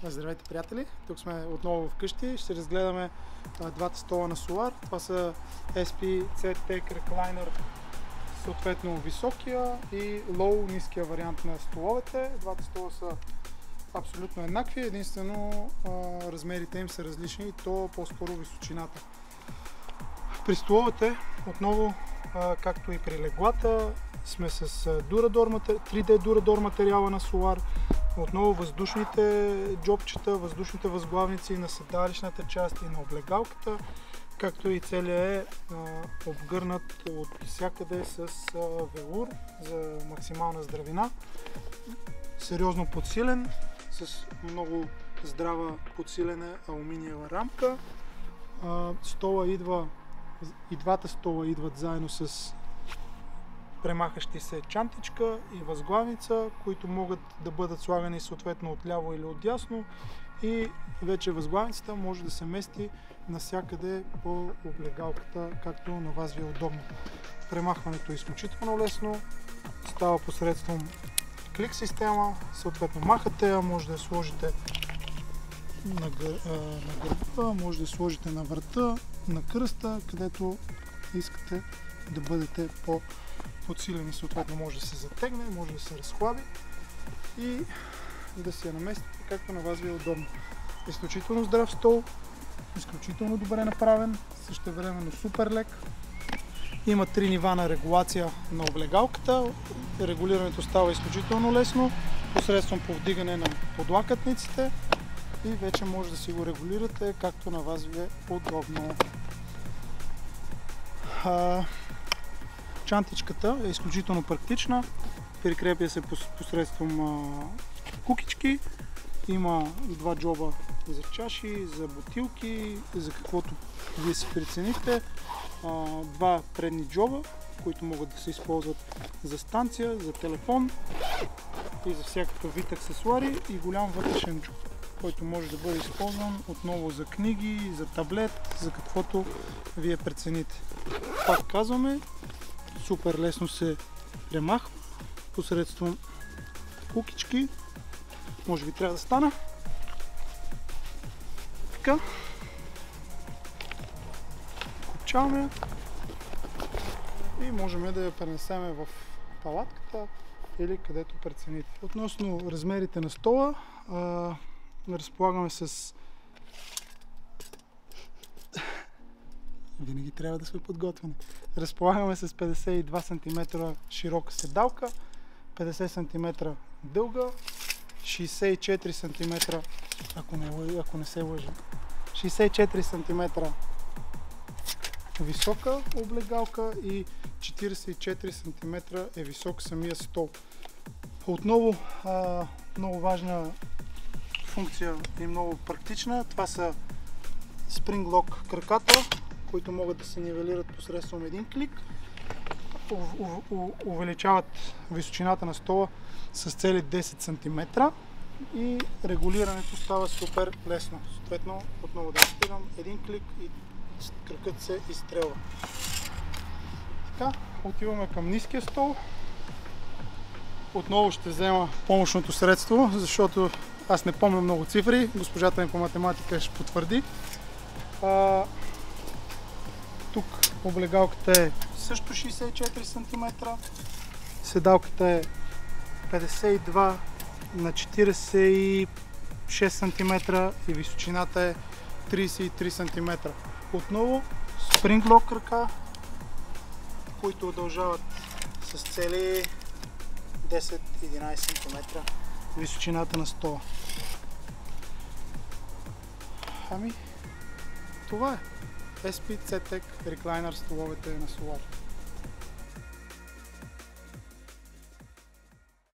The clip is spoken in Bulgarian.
Здравейте, приятели! Тук сме отново вкъщи. Ще разгледаме двата стола на Solar. Това са SP Z-Tech Recliner, съответно високия и low, ниския вариант на столовете. Двата стола са абсолютно еднакви, единствено размерите им са различни и то по-скоро височината. При столовете отново, както и при леглата, сме с 3D Durador материала на Solar. Отново въздушните джобчета, въздушните възглавници на седалищната част и на облегалката, както и целият е обгърнат от всякъде с велур за максимална здравина. Сериозно подсилен, с много здрава подсилена алуминиева рамка. И двата стола идват заедно с премахащи се чантичка и възглавница, които могат да бъдат слагани съответно отляво или отдясно, и вече възглавницата може да се мести навсякъде по облегалката, както на вас ви е удобно. Премахването е изключително лесно, става посредством клик система, съответно махате я, може да я сложите на гърба, може да я сложите на врата, на кръста, където искате да бъдете подсилени, съответно може да се затегне, може да се разхлаби и да се я наместите както на вас ви е удобно. Изключително здрав стол, изключително добре направен, същевременно супер лек. Има 3 нива на регулация на облегалката. Регулирането става изключително лесно посредством повдигане на подлакътниците и вече може да си го регулирате както на вас ви е удобно. Чантичката е изключително практична, прикрепя се посредством кукички, има 2 джоба за чаши, за бутилки, за каквото вие си прецените, 2 предни джоба, които могат да се използват за станция, за телефон и за всякакъв вид аксесуари, и голям вътрешен джоб, който може да бъде използван отново за книги, за таблет, за каквото вие прецените. Пак казваме, супер лесно се премахва посредством кукички. Може би трябва да стана. Така. Купчаваме и можем да я пренесем в палатката или където прецените. Относно размерите на стола, разполагаме с... Винаги трябва да сме подготвени. Разполагаме с 52 см широка седалка, 50 см дълга, 64 см, ако не се лъжа, 64 см висока облегалка и 44 см е висок самия стол. Отново много важна функция и много практична. Това са спринг лок краката, които могат да се нивелират посредством един клик. Увеличават височината на стола с цели 10 см и регулирането става супер лесно. Съответно, отново да спирам, един клик и кракът се изстрелва. Така, отиваме към ниския стол. Отново ще взема помощното средство, защото аз не помня много цифри. Госпожата ми по математика ще потвърди. Тук облегалката е също 64 см, седалката е 52 на 46 см и височината е 33 см. Отново спринг лок крака, които удължават с цели 10-11 см височината на стола. Това е SP Z-Tech Recliner столовете на Solar.